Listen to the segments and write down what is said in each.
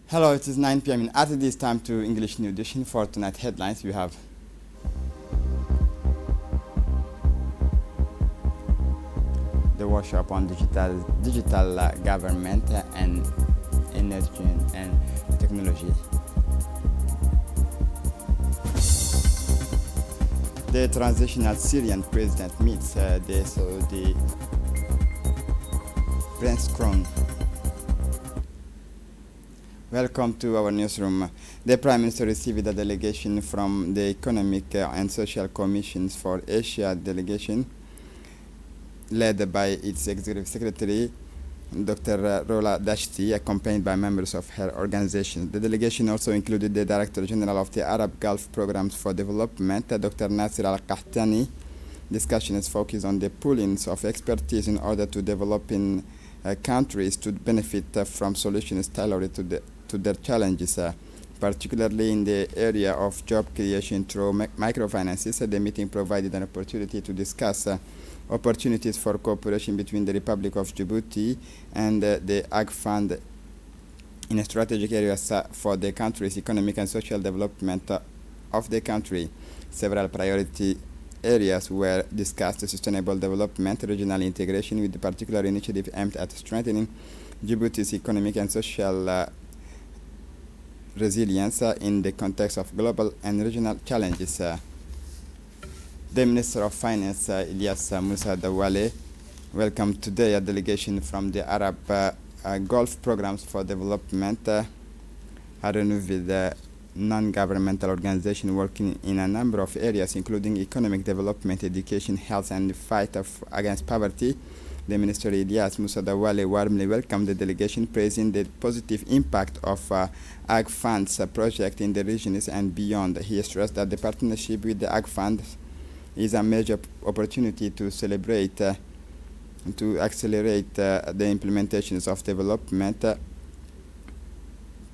Hello, it is 9 p.m. At this time to English New Edition. For tonight headlines we have the workshop on digital government and energy and technology. The transitional Syrian president meets the Saudi Prince Crown. Welcome to our newsroom. The Prime Minister received a delegation from the Economic and Social Commissions for Asia delegation, led by its Executive Secretary, Dr. Rola Dashti, accompanied by members of her organization. The delegation also included the Director General of the Arab Gulf Programs for Development, Dr. Nasir Al-Qahtani. Discussions focused on the pooling of expertise in order to develop in countries to benefit from solutions tailored to their challenges, particularly in the area of job creation through microfinances. The meeting provided an opportunity to discuss opportunities for cooperation between the Republic of Djibouti and the Ag Fund in strategic areas for the country's economic and social development of the country. Several priority areas were discussed: sustainable development, regional integration, with the particular initiative aimed at strengthening Djibouti's economic and social resilience in the context of global and regional challenges. The Minister of Finance, Ilyas Musa Dawale, welcomed today a delegation from the Arab Gulf Programs for Development, a renewed non-governmental organization working in a number of areas, including economic development, education, health, and the fight against poverty. The Minister Ilyas Musa Dawale warmly welcomed the delegation, praising the positive impact of Ag Fund's project in the regions and beyond. He stressed that the partnership with the Ag Fund is a major opportunity to accelerate the implementations of development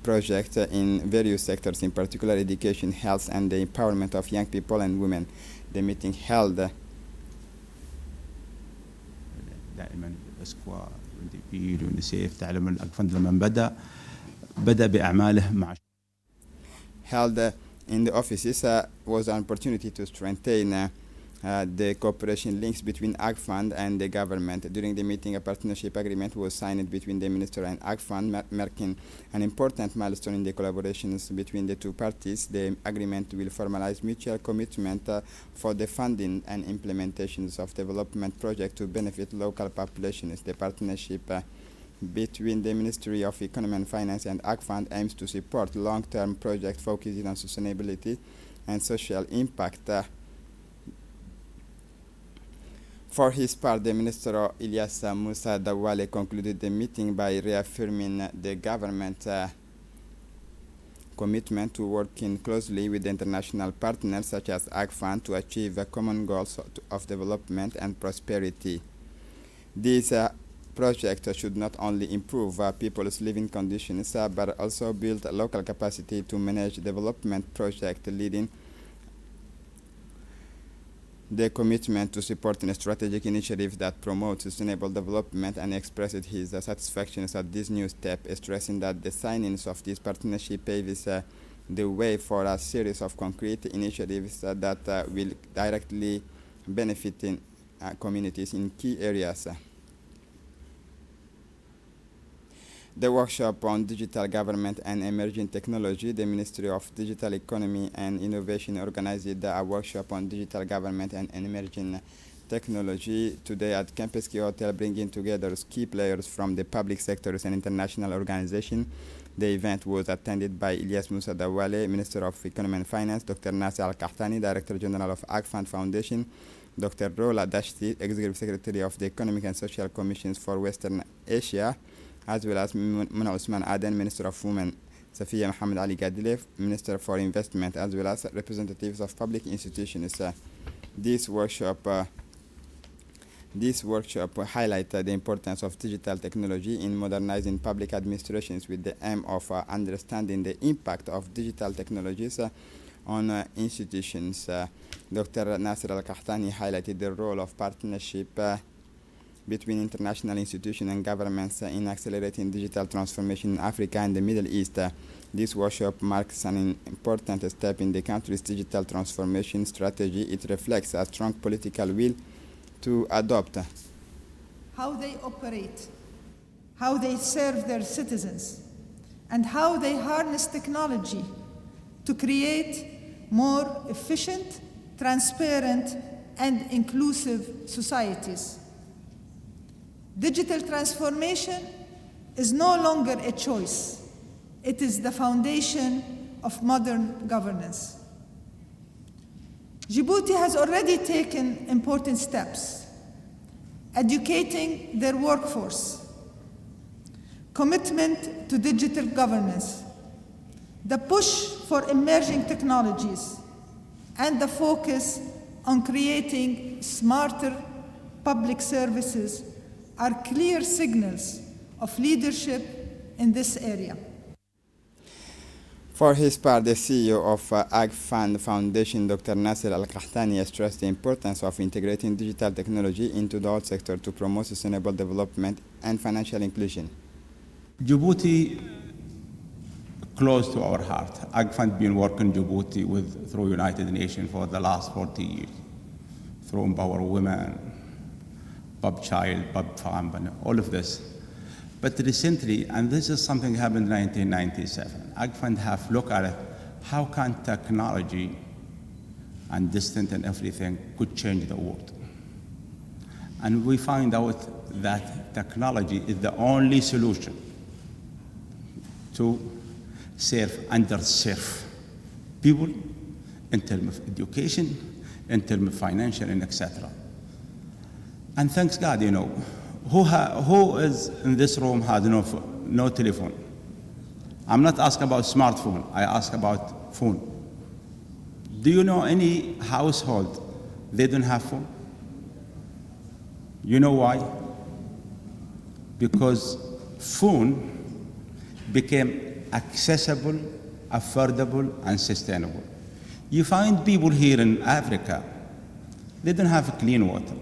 projects in various sectors, in particular education, health, and the empowerment of young people and women. The meeting held دائما الاسكوا والدي واليونيسيف. تعلم الفند لما بدأ بأعماله مع held in the offices was an opportunity to strengthen the cooperation links between Ag Fund and the government. During the meeting, a partnership agreement was signed between the Minister and Ag Fund, marking an important milestone in the collaborations between the two parties. The agreement will formalize mutual commitment for the funding and implementations of development projects to benefit local populations. The partnership between the Ministry of Economy and Finance and Ag Fund aims to support long-term projects focusing on sustainability and social impact. For his part, the Minister Ilyas Musa Dawale concluded the meeting by reaffirming the government's commitment to working closely with international partners such as Ag Fund to achieve common goals of development and prosperity. These projects should not only improve people's living conditions but also build local capacity to manage development projects, leading the commitment to supporting strategic initiatives that promote sustainable development, and expressed his satisfaction at this new step, stressing that the signings of this partnership paves the way for a series of concrete initiatives that will directly benefit communities in key areas. The workshop on digital government and emerging technology. The Ministry of Digital Economy and Innovation organized a workshop on digital government and emerging technology today at Kempinski Hotel, bringing together key players from the public sectors and international organizations. The event was attended by Ilyas Musa Dawale, Minister of Economy and Finance, Dr. Nasir Al-Qahtani, Director General of Ag Fund Foundation, Dr. Rola Dashti, Executive Secretary of the Economic and Social Commissions for Western Asia, as well as Muna Usman Aden, Minister of Women, Safiya Mohammed Ali Gadilef, Minister for Investment, as well as representatives of public institutions. This workshop highlighted the importance of digital technology in modernizing public administrations with the aim of understanding the impact of digital technologies on institutions. Dr. Nasir Al-Qahtani highlighted the role of partnership between international institutions and governments in accelerating digital transformation in Africa and the Middle East. This workshop marks an important step in the country's digital transformation strategy. It reflects a strong political will to adopt how they operate, how they serve their citizens, and how they harness technology to create more efficient, transparent, and inclusive societies. Digital transformation is no longer a choice. It is the foundation of modern governance. Djibouti has already taken important steps, educating their workforce, commitment to digital governance, the push for emerging technologies, and the focus on creating smarter public services are clear signals of leadership in this area. For his part, the CEO of Ag Fund Foundation, Dr. Nasser Al-Qahtani, stressed the importance of integrating digital technology into the whole sector to promote sustainable development and financial inclusion. Djibouti, close to our heart. Ag Fund been working Djibouti through United Nations for the last 40 years, through Empower Women, Bub Child, Bub Farm, and all of this. But recently, and this is something happened in 1997, Ag Fund have looked at it, how can technology and distance and everything could change the world? And we find out that technology is the only solution to serve underserved people in terms of education, in terms of financial, and etc. And thanks God, you know, who is in this room has no telephone? I'm not asking about smartphone, I ask about phone. Do you know any household they don't have phone? You know why? Because phone became accessible, affordable, and sustainable. You find people here in Africa, they don't have clean water.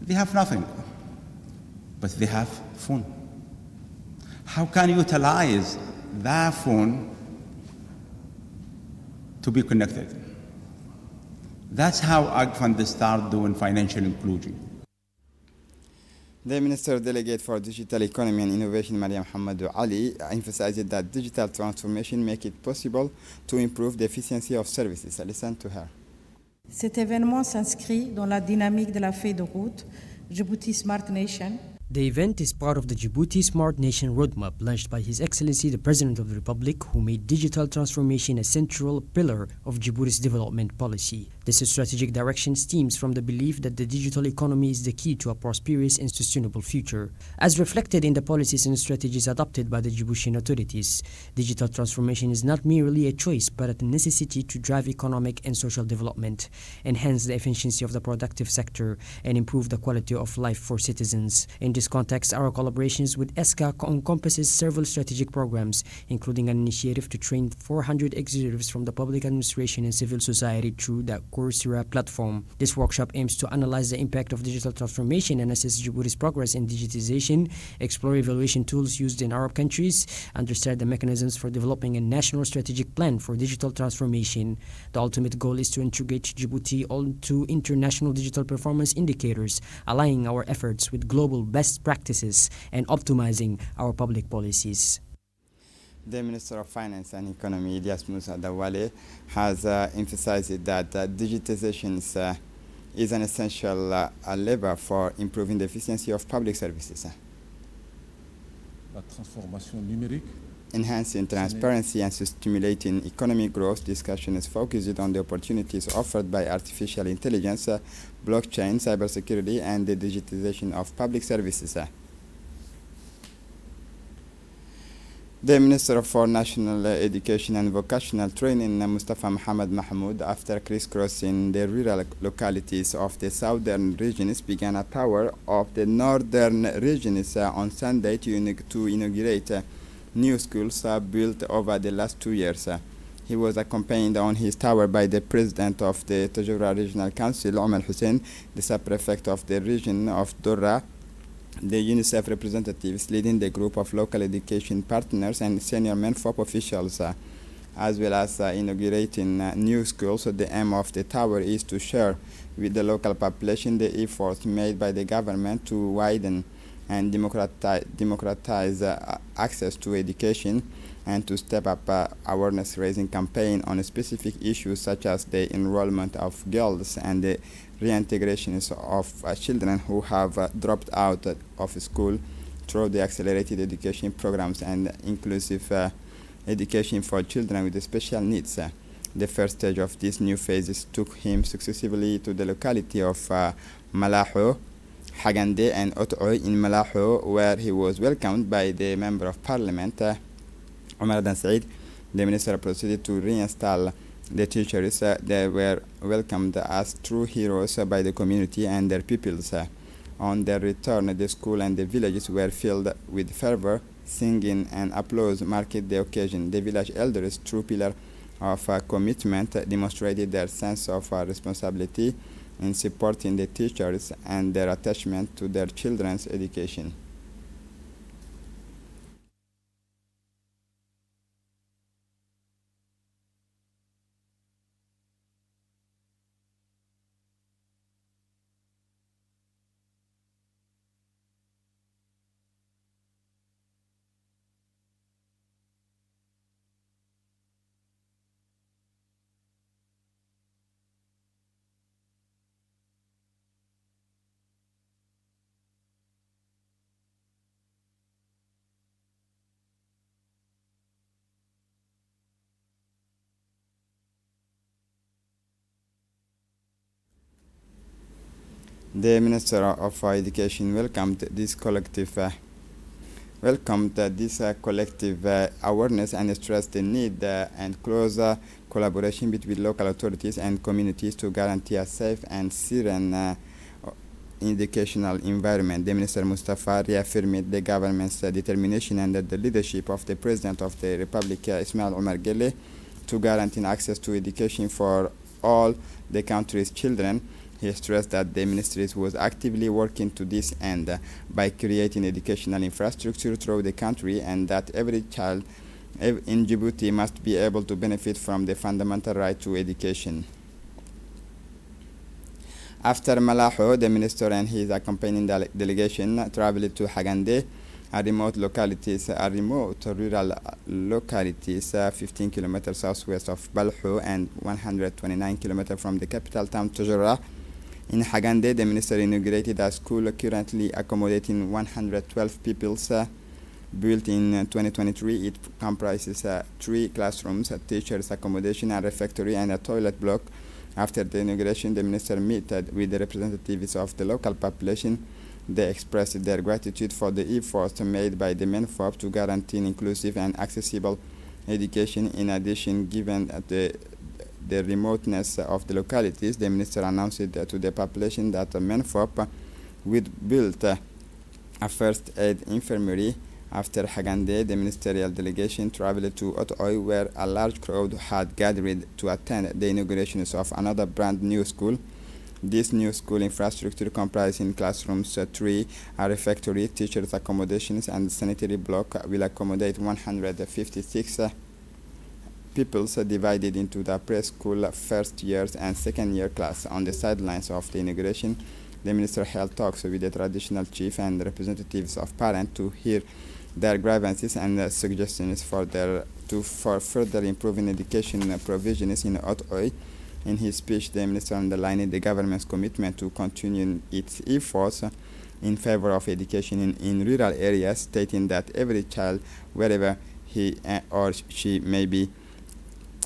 They have nothing, but they have phone. How can you utilize that phone to be connected? That's how Ag Fund start doing financial inclusion. The Minister Delegate for Digital Economy and Innovation, Mariam Hamadou Ali, emphasized that digital transformation makes it possible to improve the efficiency of services. Listen to her. Cet événement s'inscrit dans la dynamique de la feuille de route Djibouti Smart Nation. The event is part of the Djibouti Smart Nation roadmap launched by His Excellency the President of the Republic, who made digital transformation a central pillar of Djibouti's development policy. This strategic direction stems from the belief that the digital economy is the key to a prosperous and sustainable future. As reflected in the policies and strategies adopted by the Djiboutian authorities, digital transformation is not merely a choice but a necessity to drive economic and social development, enhance the efficiency of the productive sector, and improve the quality of life for citizens. In this context, our collaborations with ESCA encompasses several strategic programs, including an initiative to train 400 executives from the public administration and civil society through the Coursera platform. This workshop aims to analyze the impact of digital transformation and assess Djibouti's progress in digitization, explore evaluation tools used in Arab countries, understand the mechanisms for developing a national strategic plan for digital transformation. The ultimate goal is to integrate Djibouti onto international digital performance indicators, aligning our efforts with global best practices and optimizing our public policies. The Minister of Finance and Economy, Ilyas Musa Dawale, has emphasized that digitization is an essential lever for improving the efficiency of public services. La transformation numérique. Enhancing transparency and stimulating economic growth, discussion is focused on the opportunities offered by artificial intelligence, blockchain, cybersecurity, and the digitization of public services. The Minister for National Education and Vocational Training, Mustafa Mohamed Mahmoud, after crisscrossing the rural localities of the southern regions, began a tour of the northern regions on Sunday to inaugurate new schools built over the last 2 years. He was accompanied on his tower by the president of the Tajura Regional Council, Omar Hussein, the sub-prefect of the region of Durra, the UNICEF representatives leading the group of local education partners, and senior MENFOP officials, as well as inaugurating new schools. So the aim of the tower is to share with the local population the efforts made by the government to widen and democratize access to education, and to step up awareness-raising campaign on specific issues such as the enrollment of girls and the reintegrations of children who have dropped out of school through the accelerated education programs and inclusive education for children with special needs. The first stage of these new phases took him successively to the locality of Malaho, Hagande, and Ot'oy. In Malaho, where he was welcomed by the Member of Parliament, Omar Adan Said. The minister proceeded to reinstall the teachers. They were welcomed as true heroes by the community and their pupils. On their return, the school and the villages were filled with fervor. Singing and applause marked the occasion. The village elders, true pillar of commitment, demonstrated their sense of responsibility in supporting the teachers and their attachment to their children's education. The Minister of Education welcomed this collective awareness and stressed the need and close collaboration between local authorities and communities to guarantee a safe and serene educational environment. The Minister Mustafa reaffirmed the government's determination under the leadership of the President of the Republic, Ismail Omar Guelleh, to guarantee access to education for all the country's children. He stressed that the ministry was actively working to this end by creating educational infrastructure throughout the country, and that every child in Djibouti must be able to benefit from the fundamental right to education. After Malaho, the minister and his accompanying delegation traveled to Hagande, a remote rural localities 15 kilometers southwest of Balho and 129 kilometers from the capital town Tajura. In Hagande, the minister inaugurated a school currently accommodating 112 pupils. Built in 2023, it comprises 3 classrooms, a teacher's accommodation, a refectory, and a toilet block. After the inauguration, the minister met with the representatives of the local population. They expressed their gratitude for the efforts made by the MENFOP to guarantee inclusive and accessible education. In addition, given the remoteness of the localities, the minister announced to the population that the MENFOP would build a first aid infirmary. After Hagande, the ministerial delegation traveled to Ot'oy, where a large crowd had gathered to attend the inauguration of another brand new school. This new school infrastructure, comprising classrooms, 3, a refectory, teachers' accommodations, and sanitary block, will accommodate 156 pupils divided into the preschool first years and second year class. On the sidelines of the inauguration, the minister held talks with the traditional chief and representatives of parents to hear their grievances and suggestions for further improving education provisions in Ot'oy. In his speech, the minister underlined the government's commitment to continue its efforts in favor of education in rural areas, stating that every child, wherever he or she may be,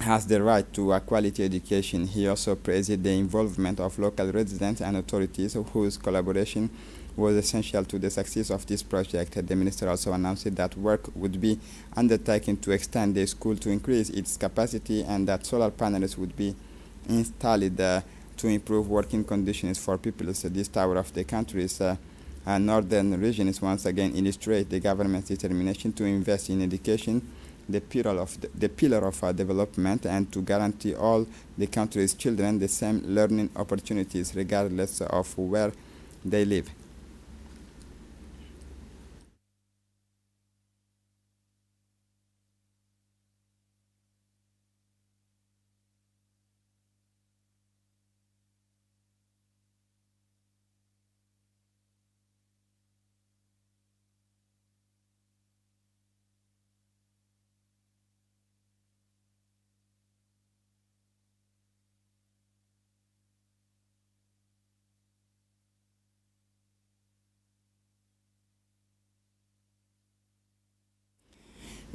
has the right to a quality education. He also praised the involvement of local residents and authorities, whose collaboration was essential to the success of this project. The minister also announced that work would be undertaken to extend the school to increase its capacity, and that solar panels would be installed to improve working conditions for pupils. This tower of the country's northern regions once again illustrate the government's determination to invest in education the pillar of development, and to guarantee all the country's children the same learning opportunities regardless of where they live.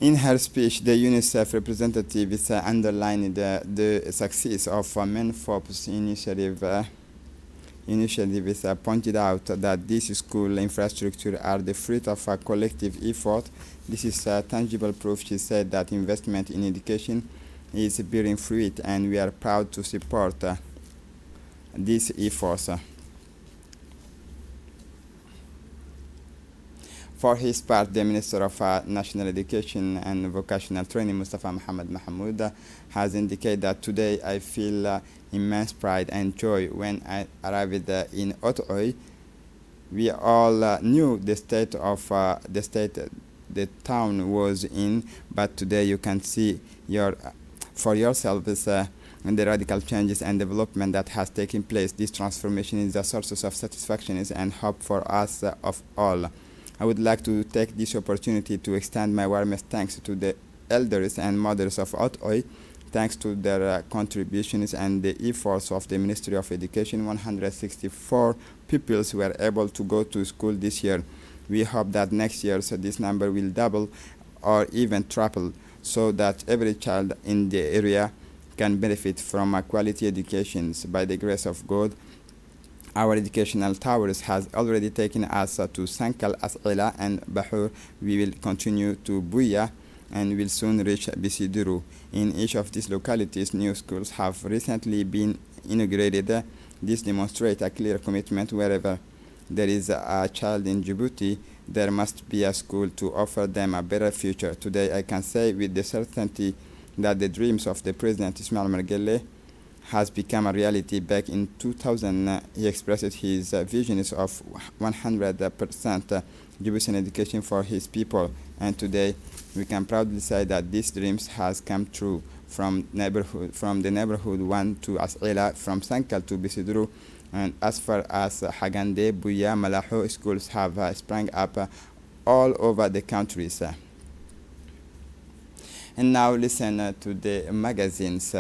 In her speech, the UNICEF representative underlined the success of MENFOP's initiatives pointed out that these school infrastructure are the fruit of a collective effort. This is tangible proof, she said, that investment in education is bearing fruit, and we are proud to support these efforts. For his part, the Minister of National Education and Vocational Training, Mustafa Mohamed Mahmoud, has indicated that today I feel immense pride and joy when I arrived in Haute-Oeil. We all knew the state of the town was in, but today you can see for yourselves and the radical changes and development that has taken place. This transformation is a source of satisfaction and hope for us of all. I would like to take this opportunity to extend my warmest thanks to the elders and mothers of Haute-Oeil. Thanks to their contributions and the efforts of the Ministry of Education, 164 pupils were able to go to school this year. We hope that next year this number will double or even triple, so that every child in the area can benefit from a quality education. By the grace of God, our educational towers has already taken us to Sankal, As'ila, and Bahur. We will continue to Buya and will soon reach Bisiduru. In each of these localities, new schools have recently been inaugurated. This demonstrates a clear commitment. Wherever there is a child in Djibouti, there must be a school to offer them a better future. Today, I can say with the certainty that the dreams of the President Ismail Margelle has become a reality. Back in 2000, he expressed his visions of 100% Djiboutian education for his people, and today we can proudly say that these dreams has come true. From the neighborhood 1 to As'ila, from Sankal to Bisidru, and as far as Hagande, Buya, Malaho, schools have sprang up all over the countries. And now listen to the magazines.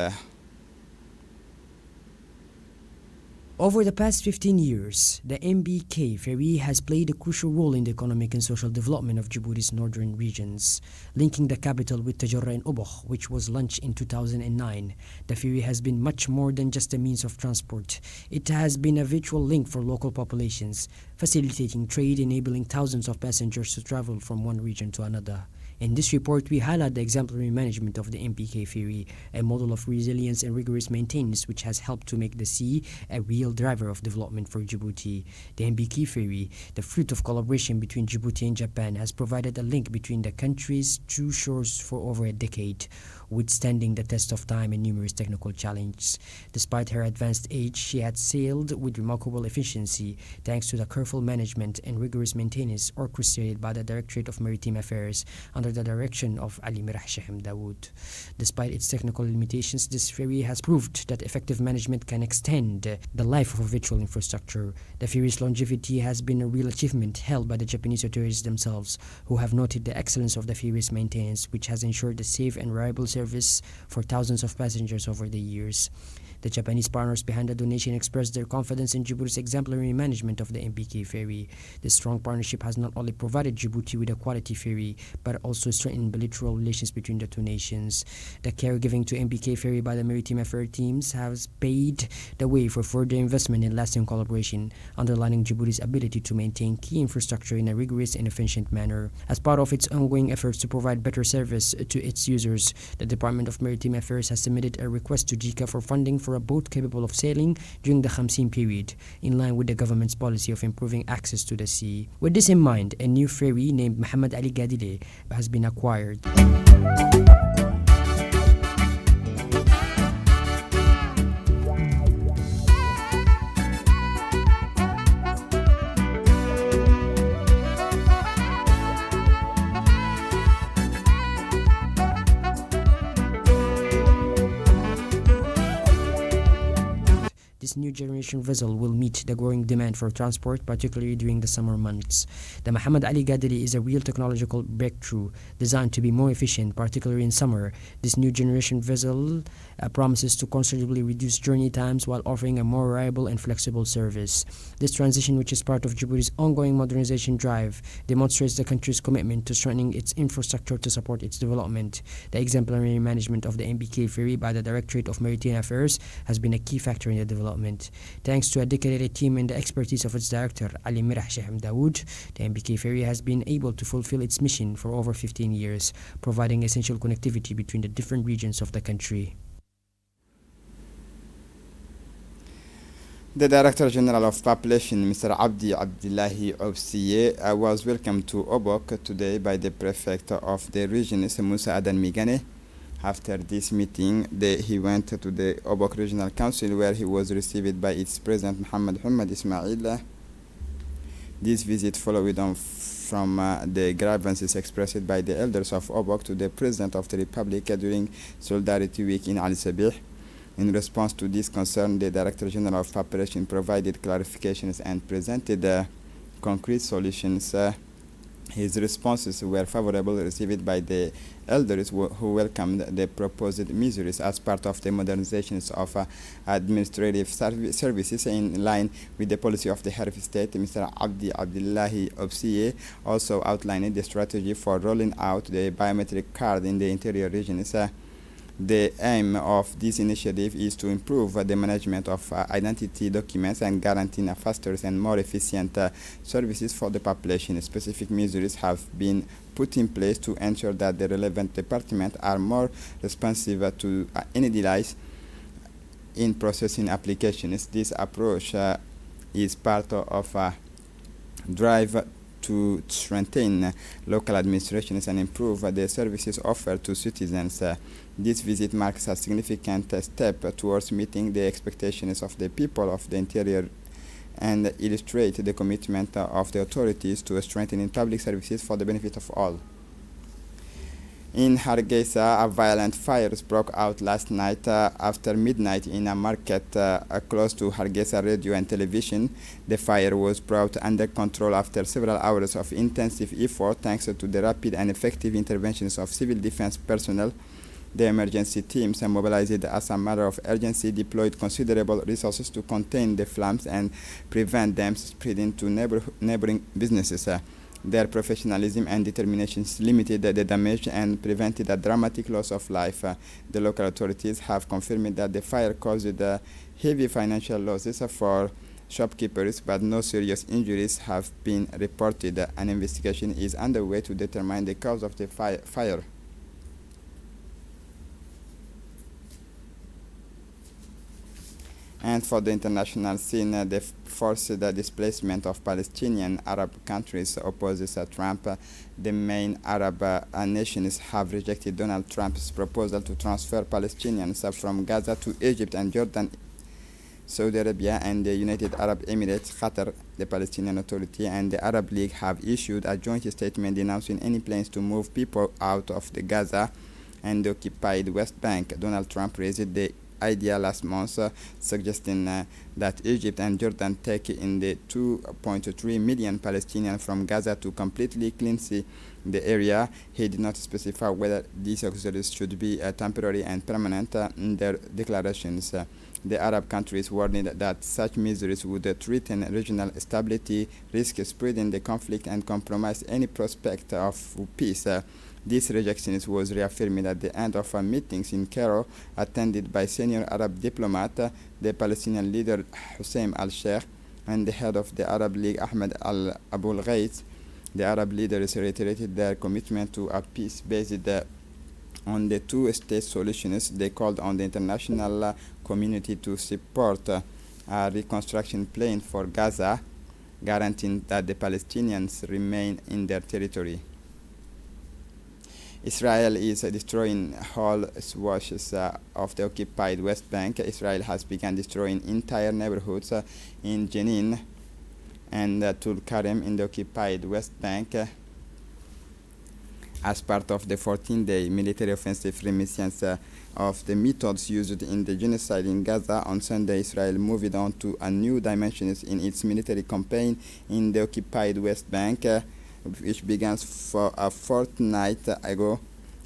Over the past 15 years, the MBK ferry has played a crucial role in the economic and social development of Djibouti's northern regions, linking the capital with Tajorra and Obokh, which was launched in 2009. The ferry has been much more than just a means of transport. It has been a virtual link for local populations, facilitating trade, enabling thousands of passengers to travel from one region to another. In this report, we highlight the exemplary management of the MBK ferry, a model of resilience and rigorous maintenance which has helped to make the sea a real driver of development for Djibouti. The MBK ferry, the fruit of collaboration between Djibouti and Japan, has provided a link between the countries' two shores for over a decade, withstanding the test of time and numerous technical challenges. Despite her advanced age, she had sailed with remarkable efficiency thanks to the careful management and rigorous maintenance orchestrated by the Directorate of Maritime Affairs under the direction of Ali Mirah Shahem Dawood. Despite its technical limitations, this ferry has proved that effective management can extend the life of a virtual infrastructure. The ferry's longevity has been a real achievement held by the Japanese authorities themselves, who have noted the excellence of the ferry's maintenance, which has ensured a safe and reliable service for thousands of passengers over the years. The Japanese partners behind the donation expressed their confidence in Djibouti's exemplary management of the MBK ferry. This strong partnership has not only provided Djibouti with a quality ferry, but also strengthened bilateral relations between the two nations. The care given to MBK ferry by the Maritime Affairs teams has paved the way for further investment and lasting collaboration, underlining Djibouti's ability to maintain key infrastructure in a rigorous and efficient manner. As part of its ongoing efforts to provide better service to its users, the Department of Maritime Affairs has submitted a request to JICA for funding for a boat capable of sailing during the Khamsin period, in line with the government's policy of improving access to the sea. With this in mind, a new ferry named Muhammad Ali Gadile has has been acquired. This new generation vessel will meet the growing demand for transport, particularly during the summer months. The Muhammad Ali Gadari is a real technological breakthrough designed to be more efficient, particularly in summer. This new generation vessel promises to considerably reduce journey times while offering a more reliable and flexible service. This transition, which is part of Djibouti's ongoing modernization drive, demonstrates the country's commitment to strengthening its infrastructure to support its development. The exemplary management of the MBK ferry by the Directorate of Maritime Affairs has been a key factor in the development. Thanks to a dedicated team and the expertise of its director, Ali Mirah Sheikh Dawood, the MBK ferry has been able to fulfill its mission for over 15 years, providing essential connectivity between the different regions of the country. The Director General of Population, Mr. Abdi Abdillahi Obsiye, was welcomed to Obok today by the Prefect of the region, Musa Adan Migane. After this meeting, he went to the Obok Regional Council, where he was received by its President Muhammad Hamad Ismail. This visit followed on from the grievances expressed by the elders of Obok to the President of the Republic during Solidarity Week in Ali Sabih. In response to this concern, the Director General of Population provided clarifications and presented concrete solutions. His responses were favorably received by the elders who welcomed the proposed measures as part of the modernizations of administrative services in line with the policy of the head of state. Mr. Abdi Abdillahi Obsiye also outlined the strategy for rolling out the biometric card in the interior regions. The aim of this initiative is to improve the management of identity documents and guaranteeing faster and more efficient services for the population. Specific measures have been put in place to ensure that the relevant departments are more responsive to any delays in processing applications. This approach is part of a drive to strengthen local administrations and improve the services offered to citizens. This visit marks a significant step towards meeting the expectations of the people of the interior and illustrate the commitment of the authorities to strengthening public services for the benefit of all. In Hargeisa, a violent fire broke out last night after midnight in a market close to Hargeisa Radio and Television. The fire was brought under control after several hours of intensive effort thanks to the rapid and effective interventions of civil defense personnel. The emergency teams mobilized as a matter of urgency deployed considerable resources to contain the flames and prevent them spreading to neighboring businesses. Their professionalism and determination limited the damage and prevented a dramatic loss of life. The local authorities have confirmed that the fire caused heavy financial losses for shopkeepers, but no serious injuries have been reported. An investigation is underway to determine the cause of the fire. And for the international scene, the forced displacement of Palestinian Arab countries opposes Trump. The main Arab nations have rejected Donald Trump's proposal to transfer Palestinians from Gaza to Egypt and Jordan, Saudi Arabia, and the United Arab Emirates. Qatar, the Palestinian Authority, and the Arab League have issued a joint statement denouncing any plans to move people out of the Gaza and the occupied West Bank. Donald Trump raised the idea last month, suggesting that Egypt and Jordan take in the 2.3 million Palestinians from Gaza to completely cleanse the area. He did not specify whether these exodus should be temporary and permanent in their declarations. The Arab countries warned that such measures would threaten regional stability, risk spreading the conflict, and compromise any prospect of peace. This rejection was reaffirmed at the end of meetings in Cairo, attended by senior Arab diplomat, the Palestinian leader Hussein al-Sheikh, and the head of the Arab League Ahmed Abu al-Ghait. The Arab leaders reiterated their commitment to a peace based on the two-state solutions. They called on the international community to support a reconstruction plan for Gaza, guaranteeing that the Palestinians remain in their territory. Israel is destroying whole swathes of the occupied West Bank. Israel has begun destroying entire neighborhoods in Jenin and Tulkarem in the occupied West Bank as part of the 14-day military offensive reminiscence of the methods used in the genocide in Gaza. On Sunday, Israel moved on to a new dimension in its military campaign in the occupied West Bank, which began for a fortnight ago.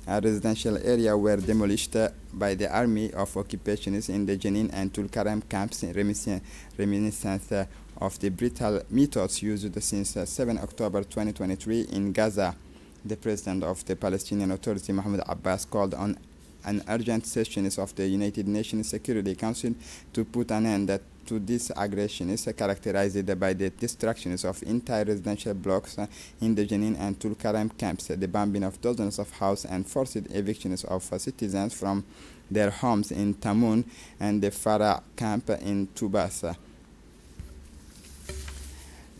A residential area were demolished by the army of occupationists in the Jenin and Tulkarem camps, reminiscent of the brutal methods used since 7 October 2023 in Gaza. The president of the Palestinian Authority, Mahmoud Abbas, called on an urgent session of the United Nations Security Council to put an end to these aggressions characterized by the destruction of entire residential blocks in the Jenin and Tulkarem camps, the bombing of dozens of houses and forced evictions of citizens from their homes in Tamun and the Farah camp in Tubas.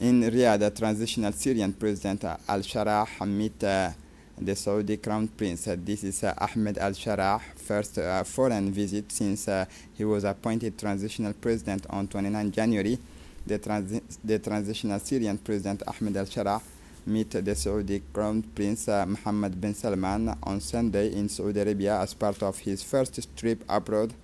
In Riyadh, transitional Syrian President al-Sharah met the Saudi Crown Prince. This is Ahmed al-Sharah, first foreign visit since he was appointed transitional president on 29 January. The transitional Syrian President Ahmed al-Sharah met the Saudi Crown Prince Mohammed bin Salman on Sunday in Saudi Arabia as part of his first trip abroad.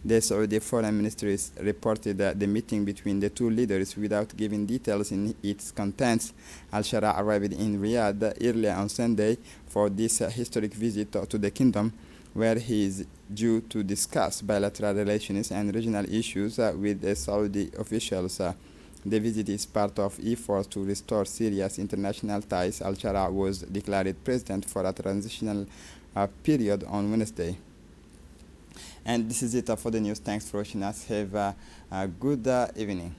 The Saudi Foreign Ministry reported the meeting between the two leaders without giving details in its contents. Al-Sharah arrived in Riyadh early on Sunday for this historic visit to the kingdom, where he is due to discuss bilateral relations and regional issues with the Saudi officials. The visit is part of efforts to restore Syria's international ties. Al-Sharah was declared president for a transitional period on Wednesday. And this is it for the news. Thanks for watching us. Have a good evening.